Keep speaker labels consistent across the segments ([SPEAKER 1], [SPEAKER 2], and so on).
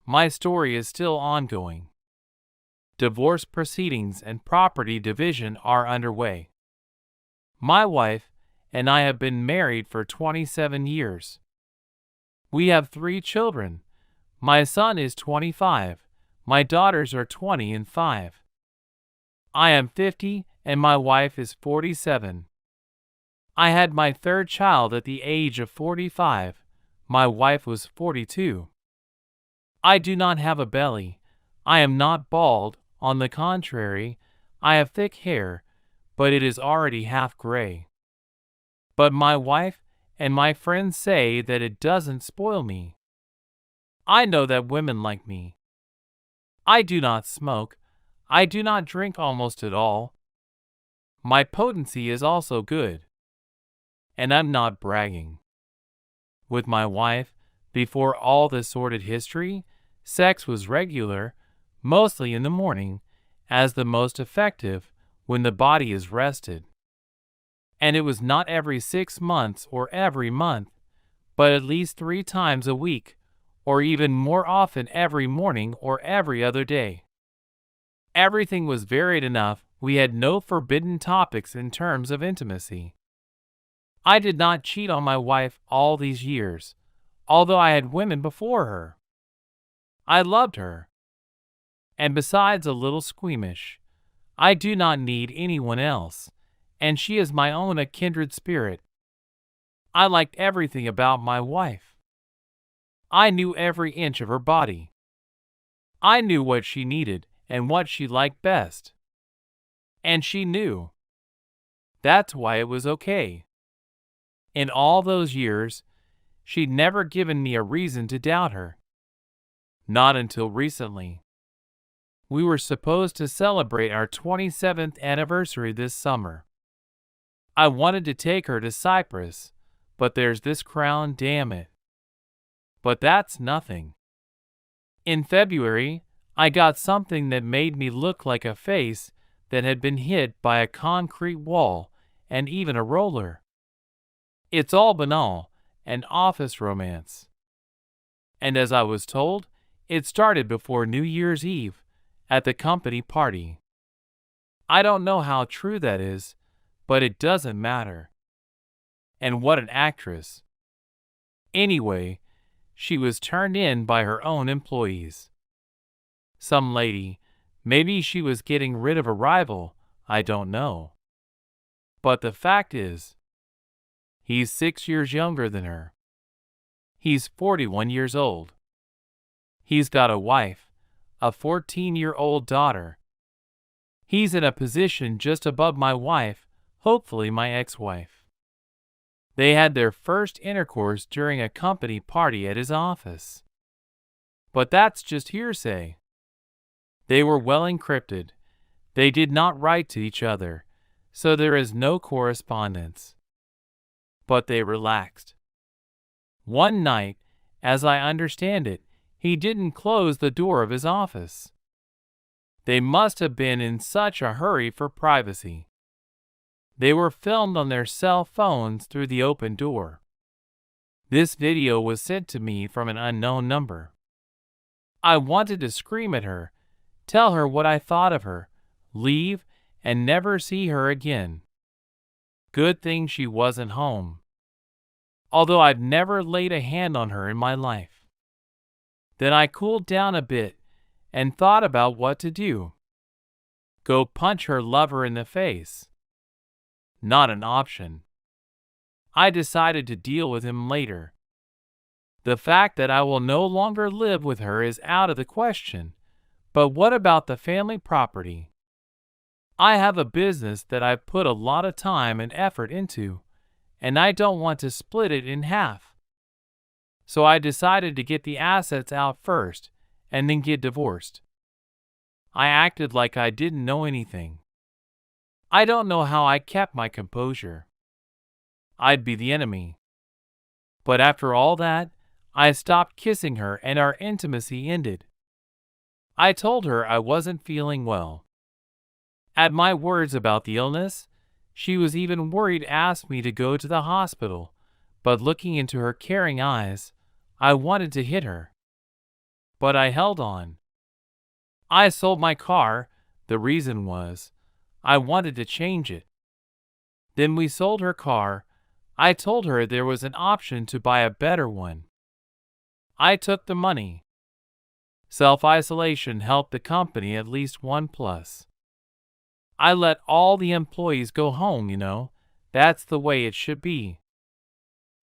[SPEAKER 1] My story is still ongoing. Divorce proceedings and property division are underway. My wife and I have been married for 27 years. We have 3 children. My son is 25. My daughters are 20 and 5. I am 50 and my wife is 47. I had my 3rd child at the age of 45. My wife was 42. I do not have a belly. I am not bald. On the contrary, I have thick hair, but it is already half gray. But my wife and my friends say that it doesn't spoil me. I know that women like me. I do not smoke. I do not drink almost at all. My potency is also good. And I'm not bragging. With my wife, before all this sordid history, sex was regular, mostly in the morning, as the most effective when the body is rested. And it was not every 6 months or every month, but at least 3 times a week, or even more often every morning or every other day. Everything was varied enough. We had no forbidden topics in terms of intimacy. I did not cheat on my wife all these years, although I had women before her. I loved her. And besides a little squeamish, I do not need anyone else, and she is my own, a kindred spirit. I liked everything about my wife. I knew every inch of her body. I knew what she needed and what she liked best. And she knew. That's why it was okay. In all those years, she'd never given me a reason to doubt her. Not until recently. We were supposed to celebrate our 27th anniversary this summer. I wanted to take her to Cyprus, but there's this crown, damn it. But that's nothing. In February, I got something that made me look like a face that had been hit by a concrete wall and even a roller. It's all banal, an office romance. And as I was told, it started before New Year's Eve, at the company party. I don't know how true that is, but it doesn't matter. And what an actress. Anyway, she was turned in by her own employees. Some lady, maybe she was getting rid of a rival, I don't know. But the fact is, he's 6 years younger than her. He's 41 years old. He's got a wife, a 14-year-old daughter. He's in a position just above my wife, hopefully my ex-wife. They had their first intercourse during a company party at his office. But that's just hearsay. They were well encrypted. They did not write to each other, so there is no correspondence. But they relaxed. One night, as I understand it, he didn't close the door of his office. They must have been in such a hurry for privacy. They were filmed on their cell phones through the open door. This video was sent to me from an unknown number. I wanted to scream at her, tell her what I thought of her, leave, and never see her again. Good thing she wasn't home. Although I've never laid a hand on her in my life. Then I cooled down a bit and thought about what to do. Go punch her lover in the face. Not an option. I decided to deal with him later. The fact that I will no longer live with her is out of the question, but what about the family property? I have a business that I've put a lot of time and effort into, and I don't want to split it in half. So I decided to get the assets out first, and then get divorced. I acted like I didn't know anything. I don't know how I kept my composure. I'd be the enemy. But after all that, I stopped kissing her and our intimacy ended. I told her I wasn't feeling well. At my words about the illness, she was even worried, asked me to go to the hospital, but looking into her caring eyes, I wanted to hit her. but I held on. I sold my car. The reason was I wanted to change it. Then we sold her car. I told her there was an option to buy a better one. I took the money. Self-isolation helped the company at least one plus. I let all the employees go home, you know. That's the way it should be.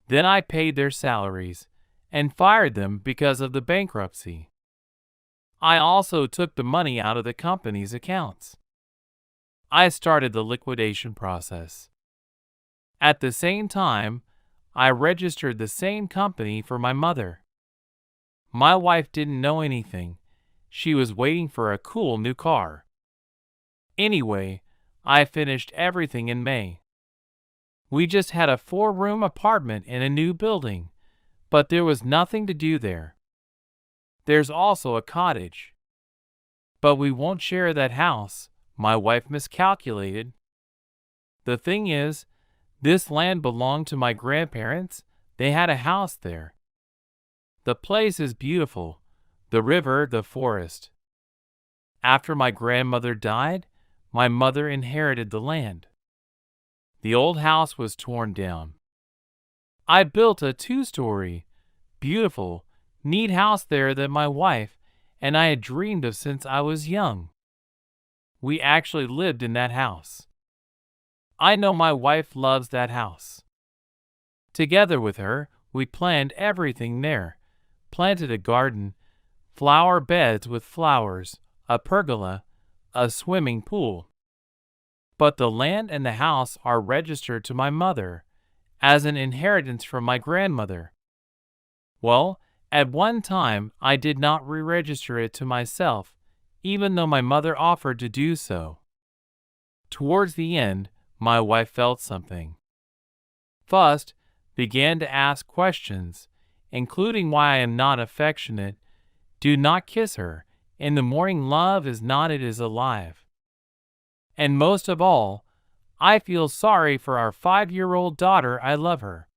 [SPEAKER 1] Then I paid their salaries and fired them because of the bankruptcy. I also took the money out of the company's accounts. I started the liquidation process. At the same time, I registered the same company for my mother. My wife didn't know anything. She was waiting for a cool new car. Anyway, I finished everything in May. We just had a 4-room apartment in a new building, but there was nothing to do there. There's also a cottage. But we won't share that house. My wife miscalculated. The thing is, this land belonged to my grandparents. They had a house there. The place is beautiful. The river, the forest. After my grandmother died, my mother inherited the land. The old house was torn down. I built a 2-story, beautiful, neat house there that my wife and I had dreamed of since I was young. We actually lived in that house. I know my wife loves that house. Together with her, we planned everything there, planted a garden, flower beds with flowers, a pergola, a swimming pool. But the land and the house are registered to my mother as an inheritance from my grandmother. Well, at one time I did not re-register it to myself, even though my mother offered to do so. Towards the end, my wife felt something. First, began to ask questions, including why I am not affectionate. Do not kiss her. In the morning, love is not, it is alive. And most of all, I feel sorry for our 5-year-old daughter. I love her.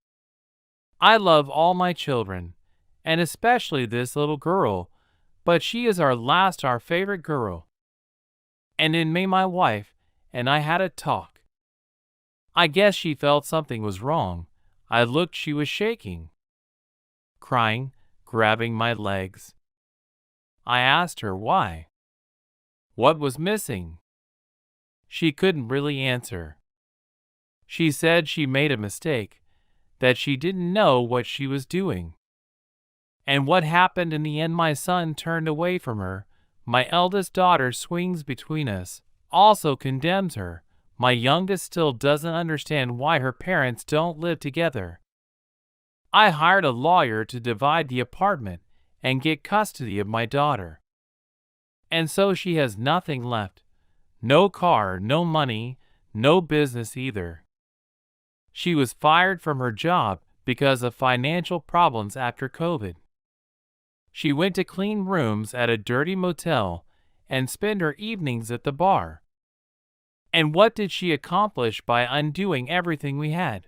[SPEAKER 1] I love all my children, and especially this little girl, but she is our favorite girl. And in May, my wife and I had a talk. I guess she felt something was wrong. I looked, she was shaking, crying, grabbing my legs. I asked her why. What was missing? She couldn't really answer. She said she made a mistake, that she didn't know what she was doing. And what happened in the end, my son turned away from her. My eldest daughter swings between us, also condemns her. My youngest still doesn't understand why her parents don't live together. I hired a lawyer to divide the apartment and get custody of my daughter. And so she has nothing left. No car, no money, no business either. She was fired from her job because of financial problems after COVID. She went to clean rooms at a dirty motel and spend her evenings at the bar. And what did she accomplish by undoing everything we had?